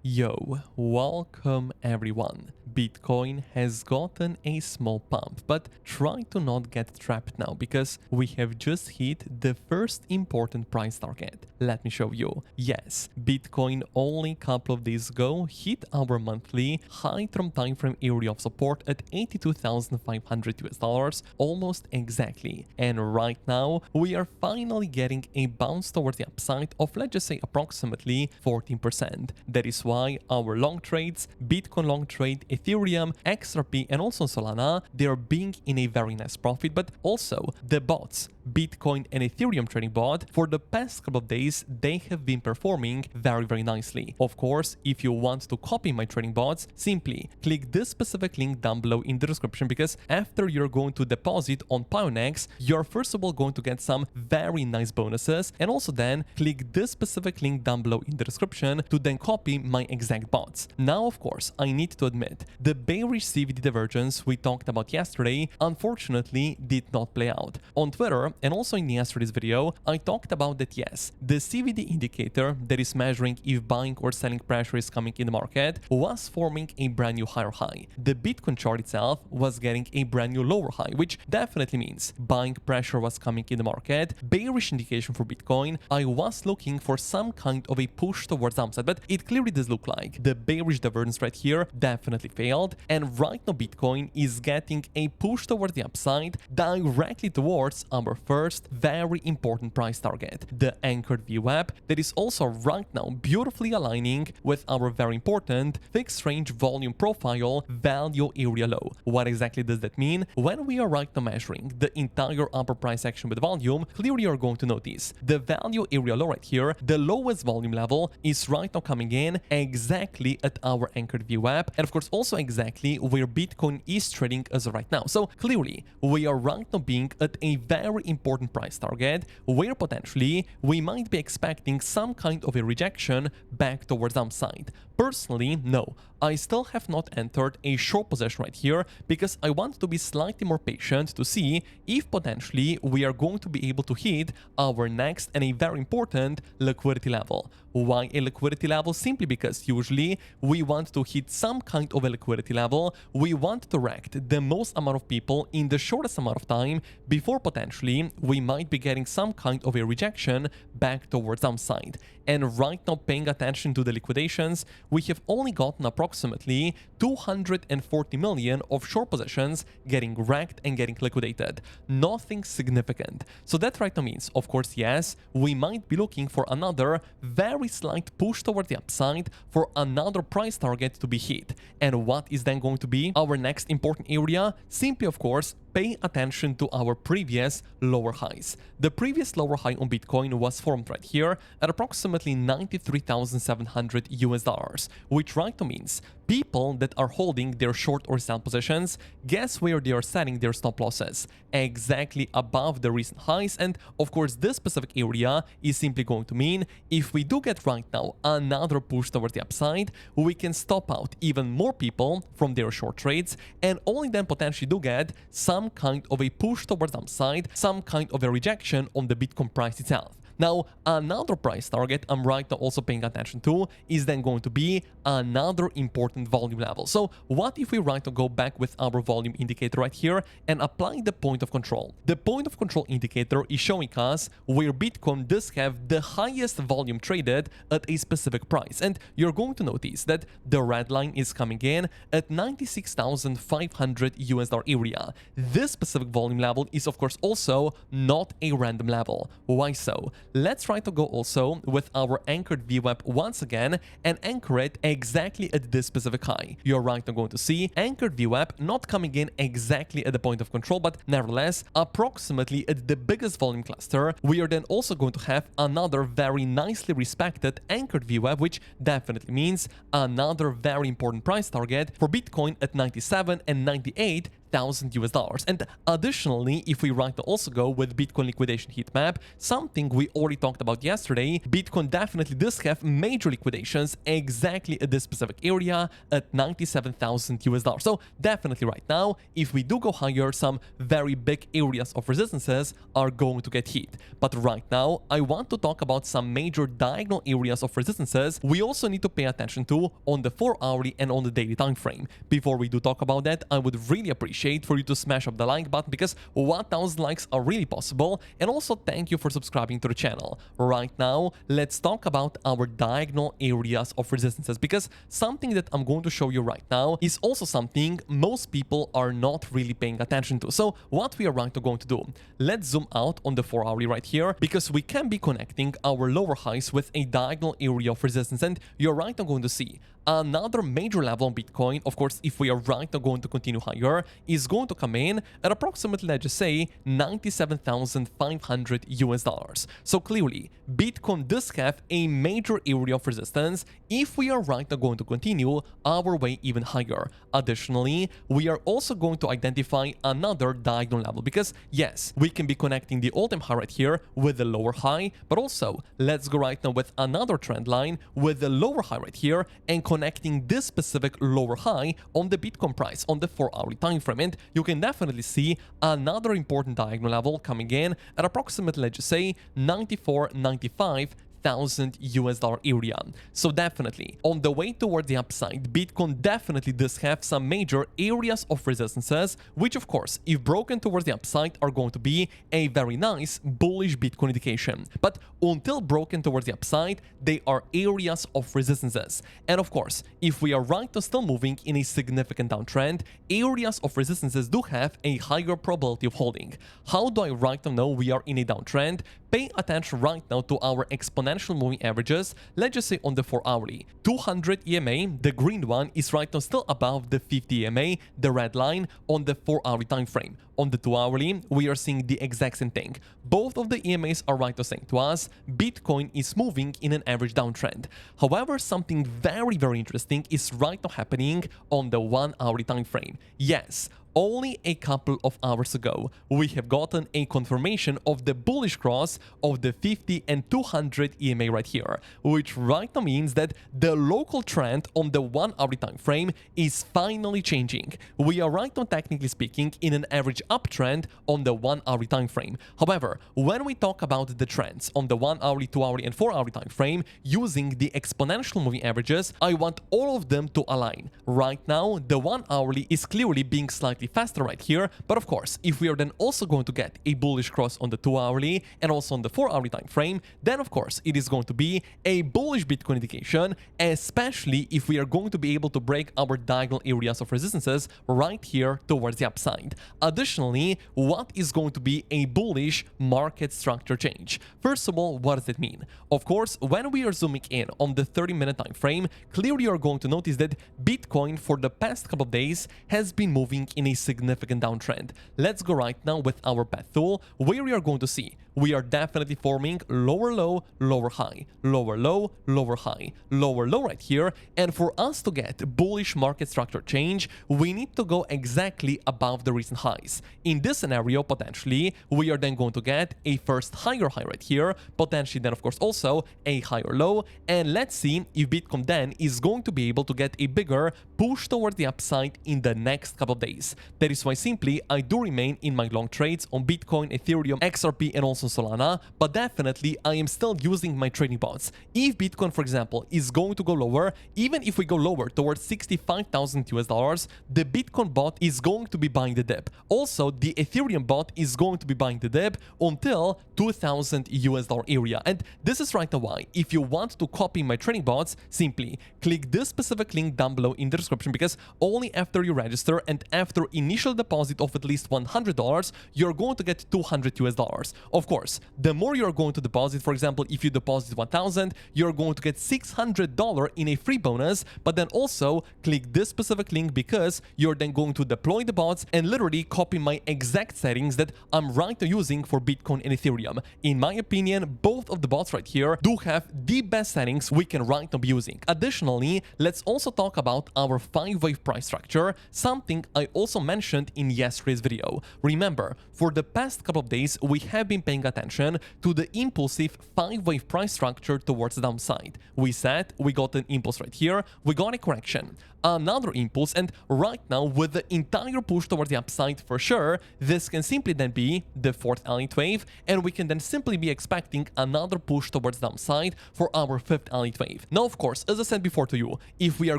Yo, welcome everyone. Bitcoin has gotten a small pump, but try to not get trapped now because we have just hit the first important price target. Let me show you. Yes, Bitcoin only a couple of days ago hit our monthly high term time frame area of support at $82,500 almost exactly. And right now we are finally getting a bounce towards the upside of, let's just say, approximately 14%. That is why our long trades, Bitcoin long trade, Ethereum, XRP, and also Solana, they are being in a very nice profit, but also the bots, Bitcoin and Ethereum trading bot, for the past couple of days, they have been performing very nicely. Of course, if you want to copy my trading bots, simply click this specific link down below in the description, because after you're going to deposit on Pionex, you're first of all going to get some very nice bonuses, and also then click this specific link down below in the description to then copy my exact bots. Now, of course, I need to admit, the bearish CVD divergence we talked about yesterday unfortunately did not play out. On Twitter and also in yesterday's video, I talked about that yes, the CVD indicator that is measuring if buying or selling pressure is coming in the market was forming a brand new higher high. The Bitcoin chart itself was getting a brand new lower high, which definitely means buying pressure was coming in the market. Bearish indication for Bitcoin, I was looking for some kind of a push towards upside, but it clearly does look like the bearish divergence right here definitely failed, and right now Bitcoin is getting a push towards the upside directly towards our first very important price target, the anchored VWAP, that is also right now beautifully aligning with our very important fixed range volume profile value area low. What exactly does that mean? When we are right now measuring the entire upper price action with volume, clearly you're going to notice the value area low right here, the lowest volume level is right now coming in exactly at our anchored VWAP, and of course also exactly where Bitcoin is trading as of right now. So clearly we are right now being at a very important price target where potentially we might be expecting some kind of a rejection back towards downside. Personally, no, I still have not entered a short position right here because I want to be slightly more patient to see if potentially we are going to be able to hit our next and a very important liquidity level. Why a liquidity level? Simply because usually we want to hit some kind of a liquidity level. We want to react the most amount of people in the shortest amount of time before potentially we might be getting some kind of a rejection back towards downside. And right now, paying attention to the liquidations, we have only gotten approximately 240 million of short positions getting wrecked and getting liquidated. Nothing significant. So that right now means, of course, yes, we might be looking for another very slight push toward the upside for another price target to be hit. And what is then going to be our next important area? Simply, of course, pay attention to our previous lower highs. The previous lower high on Bitcoin was formed right here at approximately $93,700, which right now means people that are holding their short or sell positions, guess where they are setting their stop losses? Exactly above the recent highs, and of course this specific area is simply going to mean if we do get right now another push towards the upside, we can stop out even more people from their short trades and only then potentially do get some kind of a push towards upside, some kind of a rejection on the Bitcoin price itself. Now, another price target I'm right now also paying attention to is then going to be another important volume level. So what if we right now go back with our volume indicator right here and apply the point of control? The point of control indicator is showing us where Bitcoin does have the highest volume traded at a specific price. And you're going to notice that the red line is coming in at $96,500 area. This specific volume level is of course also not a random level. Why so? Let's try to go also with our anchored VWAP once again and anchor it exactly at this specific high. You're right now going to see anchored VWAP not coming in exactly at the point of control, but nevertheless approximately at the biggest volume cluster. We are then also going to have another very nicely respected anchored VWAP, which definitely means another very important price target for Bitcoin at 97 and 98 $100,000 US. And additionally, if we right now also go with Bitcoin liquidation heat map, something we already talked about yesterday, Bitcoin definitely does have major liquidations exactly at this specific area at $97,000 US. So definitely right now, if we do go higher, some very big areas of resistances are going to get hit. But right now, I want to talk about some major diagonal areas of resistances we also need to pay attention to on the 4-hourly and on the daily time frame. Before we do talk about that, I would really appreciate for you to smash up the like button because 1,000 likes are really possible, and also thank you for subscribing to the channel. Right now, let's talk about our diagonal areas of resistances, because something that I'm going to show you right now is also something most people are not really paying attention to. So what we are right now going to do, let's zoom out on the 4-hourly right here, because we can be connecting our lower highs with a diagonal area of resistance, and you're right now going to see another major level on Bitcoin. Of course, if we are right now going to continue higher, is going to come in at approximately, let's just say, $97,500 US. So clearly, Bitcoin does have a major area of resistance if we are right now going to continue our way even higher. Additionally, we are also going to identify another diagonal level, because yes, we can be connecting the all-time high right here with the lower high, but also let's go right now with another trend line with the lower high right here and connecting this specific lower high on the Bitcoin price on the 4-hourly time frame. And you can definitely see another important diagonal level coming in at approximately, let's just say, 94,95,000 US area. So definitely on the way toward the upside, Bitcoin definitely does have some major areas of resistances, which of course, if broken towards the upside, are going to be a very nice bullish Bitcoin indication. But until broken towards the upside, they are areas of resistances. And of course, if we are right now still moving in a significant downtrend, areas of resistances do have a higher probability of holding. How do I right now know we are in a downtrend? Pay attention right now to our exponential moving averages. Let's just say on the 4-hourly, 200 EMA, the green one, is right now still above the 50 EMA, the red line, on the 4-hourly time frame. On the 2-hourly, we are seeing the exact same thing. Both of the EMAs are right now saying to us, Bitcoin is moving in an average downtrend. However, something very, very interesting is right now happening on the 1-hourly time frame. Yes, only a couple of hours ago, we have gotten a confirmation of the bullish cross of the 50 and 200 EMA right here, which right now means that the local trend on the 1-hourly time frame is finally changing. We are right now, technically speaking, in an average uptrend on the 1-hourly time frame. However, when we talk about the trends on the 1-hourly, 2-hourly, and 4-hourly time frame using the exponential moving averages, I want all of them to align. Right now, the 1-hourly is clearly being slightly faster right here, but of course, if we are then also going to get a bullish cross on the 2-hourly and also on the 4-hourly time frame, then of course it is going to be a bullish Bitcoin indication, especially if we are going to be able to break our diagonal areas of resistances right here towards the upside. Additionally, what is going to be a bullish market structure change? First of all, what does it mean? Of course, when we are zooming in on the 30-minute time frame, clearly you are going to notice that Bitcoin for the past couple of days has been moving in a significant downtrend. Let's go right now with our path tool, where we are going to see we are definitely forming lower low, lower high, lower low, lower high, lower low right here. And for us to get bullish market structure change, we need to go exactly above the recent highs. In this scenario, potentially, we are then going to get a first higher high right here, potentially then of course also a higher low. And let's see if Bitcoin then is going to be able to get a bigger push towards the upside in the next couple of days. That is why simply I do remain in my long trades on Bitcoin, Ethereum, XRP, and also Solana, but definitely I am still using my trading bots. If Bitcoin, for example, is going to go lower, even if we go lower towards 65,000 US, the Bitcoin bot is going to be buying the dip. Also, the Ethereum bot is going to be buying the dip until 2,000 US area. And this is right now why, if you want to copy my trading bots, simply click this specific link down below in the description, because only after you register and after initial deposit of at least $100, you're going to get 200 US. Of course, the more you're going to deposit, for example, if you deposit 1,000, you're going to get $600 in a free bonus, but then also click this specific link because you're then going to deploy the bots and literally copy my exact settings that I'm right now using for Bitcoin and Ethereum. In my opinion, both of the bots right here do have the best settings we can right now be using. Additionally, let's also talk about our 5-wave price structure, something I also also mentioned in yesterday's video. Remember, for the past couple of days, we have been paying attention to the impulsive 5-wave price structure towards the downside. We said we got an impulse right here, we got a correction, another impulse, and right now with the entire push towards the upside for sure, this can simply then be the 4th elite wave, and we can then simply be expecting another push towards the downside for our 5th elite wave. Now, of course, as I said before to you, if we are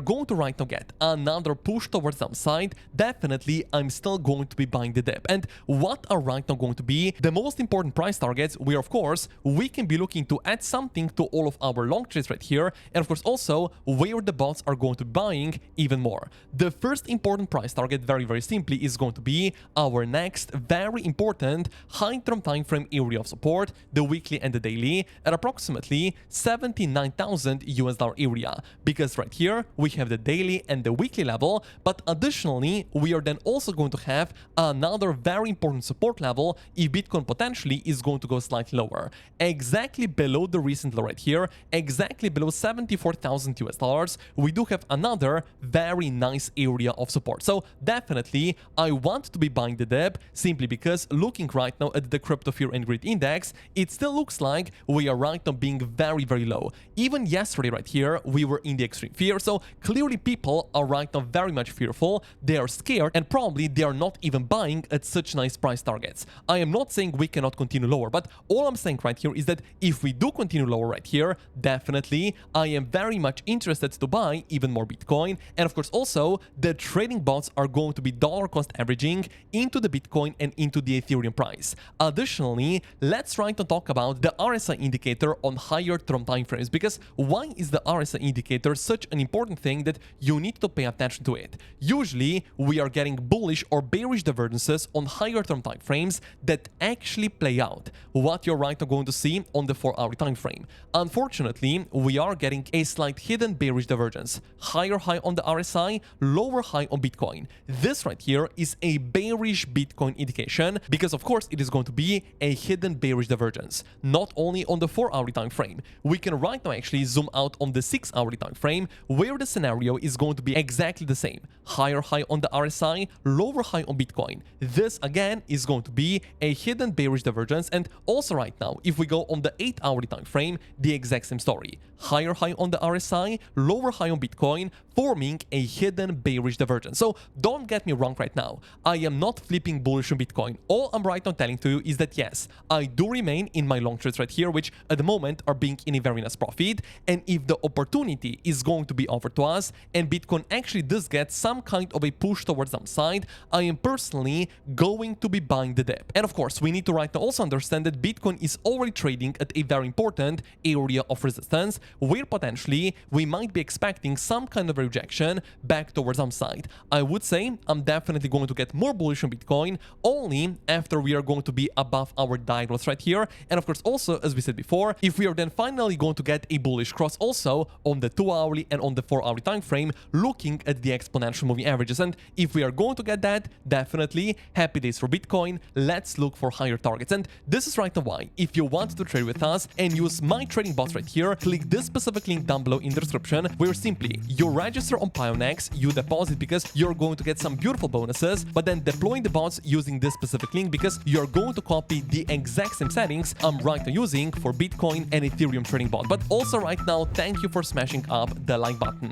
going to right now get another push towards the downside, definitely I'm still going to be buying the dip. And what are right now going to be the most important price targets where, of course, we can be looking to add something to all of our long trades right here, and of course also where the bots are going to be buying even more. The first important price target, very simply, is going to be our next very important high-term time frame area of support, the weekly and the daily, at approximately 79,000 US dollar area, because right here we have the daily and the weekly level, but additionally we are then also going to have another very important support level if Bitcoin potentially is going to go slightly lower, exactly below the recent low right here, exactly below 74,000 US dollars. We do have another very nice area of support. So definitely I want to be buying the dip, simply because looking right now at the crypto fear and greed index, it still looks like we are right now being very low. Even yesterday right here we were in the extreme fear, so clearly people are right now very much fearful, they are scared, and probably they are not even buying at such nice price targets. I am not saying we cannot continue lower, but all I'm saying right here is that if we do continue lower right here, definitely I am very much interested to buy even more Bitcoin. And of course also the trading bots are going to be dollar cost averaging into the Bitcoin and into the Ethereum price. Additionally, let's try to talk about the RSI indicator on higher term time frames, because why is the RSI indicator such an important thing that you need to pay attention to it? Usually we are getting bullish or bearish divergences on higher term time frames that actually play out what you're right now going to see on the 4-hour time frame. Unfortunately, we are getting a slight hidden bearish divergence, higher high on the RSI, lower high on Bitcoin. This right here is a bearish Bitcoin indication, because of course it is going to be a hidden bearish divergence, not only on the 4-hour time frame. We can right now actually zoom out on the 6-hour time frame, where the scenario is going to be exactly the same, higher high on the RSI, lower high on Bitcoin. This again is going to be a hidden bearish divergence. And also right now, if we go on the 8-hour time frame, the exact same story, higher high on the RSI, lower high on Bitcoin, forming a hidden bearish divergence. So don't get me wrong right now, I am not flipping bullish on Bitcoin. All I'm right now telling to you is that yes, I do remain in my long trades right here, which at the moment are being in a very nice profit, and if the opportunity is going to be offered to us and Bitcoin actually does get some kind of a push towards the upside, I am personally going to be buying the dip. And of course we need to right now also understand that Bitcoin is already trading at a very important area of resistance, where potentially we might be expecting some kind of rejection back towards upside. I would say I'm definitely going to get more bullish on Bitcoin only after we are going to be above our diagonals right here. And of course also, as we said before, if we are then finally going to get a bullish cross also on the 2-hourly and on the 4-hour time frame, looking at the exponential moving averages. And if we are going to get that, definitely happy days for Bitcoin. Let's look for higher targets. And this is right now why, if you want to trade with us and use my trading bots right here, click this specific link down below in the description, where simply you register on Pionex, you deposit because you're going to get some beautiful bonuses, but then deploying the bots using this specific link because you're going to copy the exact same settings I'm right now using for Bitcoin and Ethereum trading bot. But also right now, thank you for smashing up the like button.